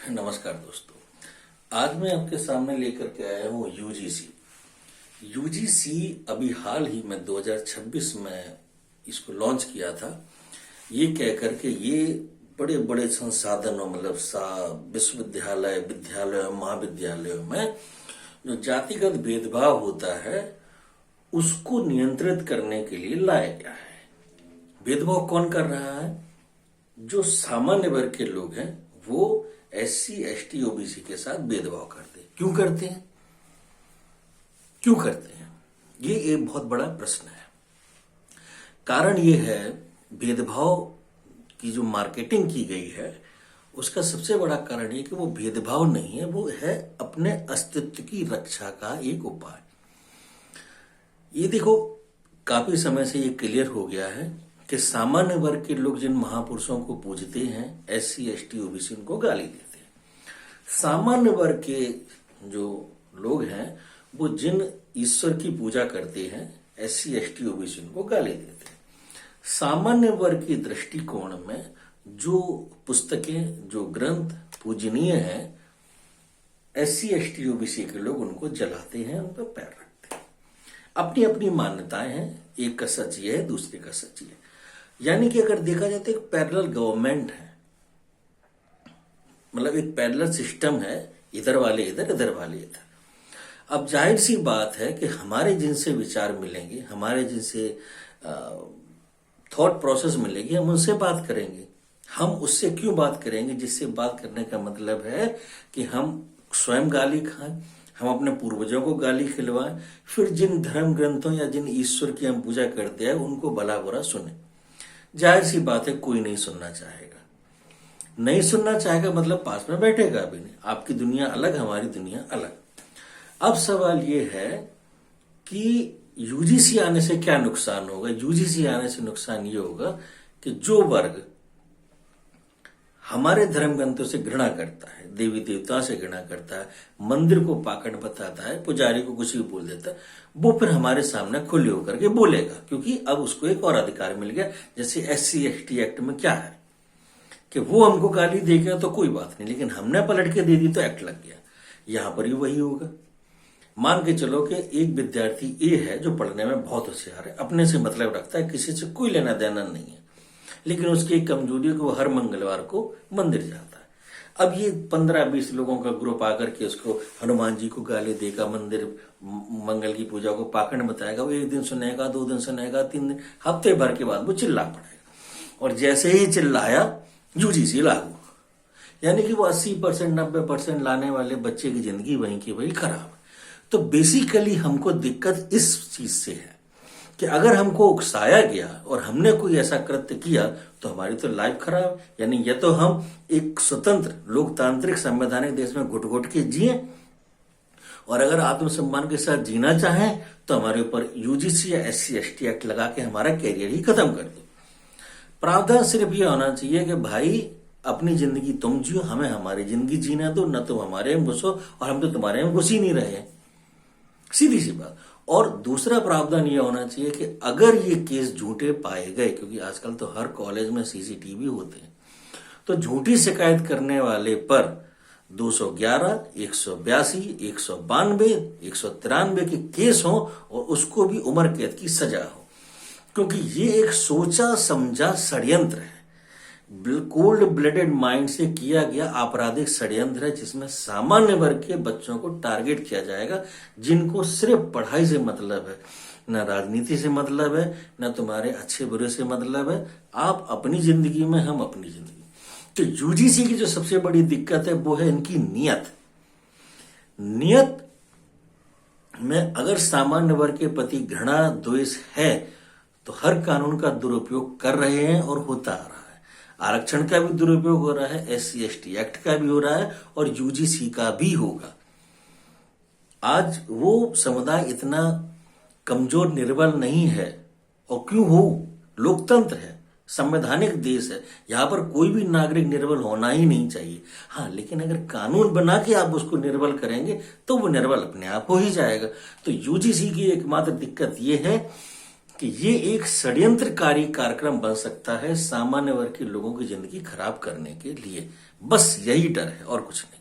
नमस्कार दोस्तों। आज मैं आपके सामने लेकर के आया हूँ यूजीसी। यूजीसी अभी हाल ही में 2026 में इसको लॉन्च किया था। ये कह करके ये बड़े बड़े संसाधनों मतलब विश्वविद्यालय, विद्यालयों, महाविद्यालयों में जो जातिगत भेदभाव होता है उसको नियंत्रित करने के लिए लाया गया है। भेदभाव कौन कर रहा है? जो सामान्य वर्ग के लोग हैं वो SC, ST, OBC के साथ भेदभाव करते हैं। क्यों करते हैं? क्यों करते हैं? ये एक बहुत बड़ा प्रश्न है। कारण ये है, भेदभाव की जो मार्केटिंग की गई है उसका सबसे बड़ा कारण ये कि वो भेदभाव नहीं है, वो है अपने अस्तित्व की रक्षा का एक उपाय। ये देखो, काफी समय से ये क्लियर हो गया है कि सामान्य वर्ग के लोग जिन महापुरुषों को पूजते हैं, SC, ST, OBC उनको गाली देते हैं। सामान्य वर्ग के जो लोग हैं वो जिन ईश्वर की पूजा करते हैं, SC, ST, OBC उनको गाली देते हैं। सामान्य वर्ग की दृष्टिकोण में जो पुस्तकें, जो ग्रंथ पूजनीय हैं, SC, ST, OBC के लोग उनको जलाते हैं, उन पर पैर रखते हैं। अपनी अपनी मान्यताएं हैं, एक का सच ये है, दूसरे का सच ये है। यानी कि अगर देखा जाए तो एक पैरेलल गवर्नमेंट है, मतलब एक पैरेलल सिस्टम है, इधर वाले इधर, इधर वाले इधर। अब जाहिर सी बात है कि हमारे जिनसे विचार मिलेंगे, हमारे जिनसे थॉट प्रोसेस मिलेगी, हम उनसे बात करेंगे। हम उससे क्यों बात करेंगे? जिससे बात करने का मतलब है कि हम स्वयं गाली खाएं, हम अपने पूर्वजों को गाली खिलवाएं, फिर जिन धर्म ग्रंथों या जिन ईश्वर की हम पूजा करते हैं उनको भला बुरा सुने। जाहिर सी बात है कोई नहीं सुनना चाहेगा। नहीं सुनना चाहेगा मतलब पास में बैठेगा भी नहीं। आपकी दुनिया अलग, हमारी दुनिया अलग। अब सवाल ये है कि यूजीसी आने से क्या नुकसान होगा? यूजीसी आने से नुकसान ये होगा कि जो वर्ग हमारे धर्म ग्रंथों से घृणा करता है, देवी देवताओं से घृणा करता है, मंदिर को पाखंड बताता है, पुजारी को कुछ भी बोल देता है, वो फिर हमारे सामने खुले होकर के बोलेगा, क्योंकि अब उसको एक और अधिकार मिल गया। जैसे SC, ST एक्ट में क्या है कि वो हमको गाली देगा तो कोई बात नहीं, लेकिन हमने पलट के दे दी तो एक्ट लग गया। यहां पर ही वही होगा। मान के चलो कि एक विद्यार्थी A है जो पढ़ने में बहुत होशियार है, अपने से मतलब रखता है, किसी से कोई लेना देना नहीं है, लेकिन उसकी एक कमजोरी है कि वो हर मंगलवार को मंदिर जाता है। अब ये 15-20 लोगों का ग्रुप आकर के उसको हनुमान जी को गाली देगा, मंदिर मंगल की पूजा को पाखंड बताएगा। वो एक दिन सुनेगा, 2 दिन सुनेगा, 3 दिन, हफ्ते भर के बाद वो चिल्ला पड़ेगा। और जैसे ही चिल्लाया, यूजीसी लागू। यानी कि वो 80%, 90% लाने वाले बच्चे की जिंदगी वहीं की वहीं खराब। तो बेसिकली हमको दिक्कत इस चीज से है कि अगर हमको उकसाया गया और हमने कोई ऐसा कृत्य किया तो हमारी तो लाइफ खराब। यानी या तो हम एक स्वतंत्र लोकतांत्रिक संवैधानिक देश में घुट घुट के जिए, और अगर आत्मसम्मान के साथ जीना चाहें तो हमारे ऊपर यूजीसी या SC, ST एक्ट लगा के हमारा कैरियर ही खत्म कर दो। प्रावधान सिर्फ ये होना चाहिए कि भाई अपनी जिंदगी तुम जियो, हमें हमारी जिंदगी जीना दो, न तुम हमारे में घुसो और हम तो तुम्हारे में घुस ही नहीं रहे। सीधी सी बात। और दूसरा प्रावधान यह होना चाहिए कि अगर ये केस झूठे पाए गए, क्योंकि आजकल तो हर कॉलेज में CCTV होते हैं, तो झूठी शिकायत करने वाले पर 211, 182, 192, 193 के केस हो और उसको भी उम्र कैद की सजा हो, क्योंकि ये एक सोचा समझा षड्यंत्र है, कोल्ड ब्लडेड माइंड से किया गया आपराधिक षड्यंत्र है, जिसमें सामान्य वर्ग के बच्चों को टारगेट किया जाएगा, जिनको सिर्फ पढ़ाई से मतलब है, न राजनीति से मतलब है, न तुम्हारे अच्छे बुरे से मतलब है। आप अपनी जिंदगी में, हम अपनी जिंदगी। तो यूजीसी की जो सबसे बड़ी दिक्कत है वो है इनकी नियत में। अगर सामान्य वर्ग के प्रति घृणा द्वेष है तो हर कानून का दुरुपयोग कर रहे हैं और होता आ रहा है। आरक्षण का भी दुरुपयोग हो रहा है, SC, ST एक्ट का भी हो रहा है और यूजीसी का भी होगा। आज वो समुदाय इतना कमजोर निर्बल नहीं है, और क्यों हो? लोकतंत्र है, संवैधानिक देश है, यहां पर कोई भी नागरिक निर्बल होना ही नहीं चाहिए। हाँ, लेकिन अगर कानून बना के आप उसको निर्बल करेंगे तो वो निर्बल अपने आप हो ही जाएगा। तो यूजीसी की एकमात्र दिक्कत ये है कि ये एक षड्यंत्रकारी कार्यक्रम बन सकता है सामान्य वर्ग के लोगों की जिंदगी खराब करने के लिए। बस यही डर है और कुछ नहीं।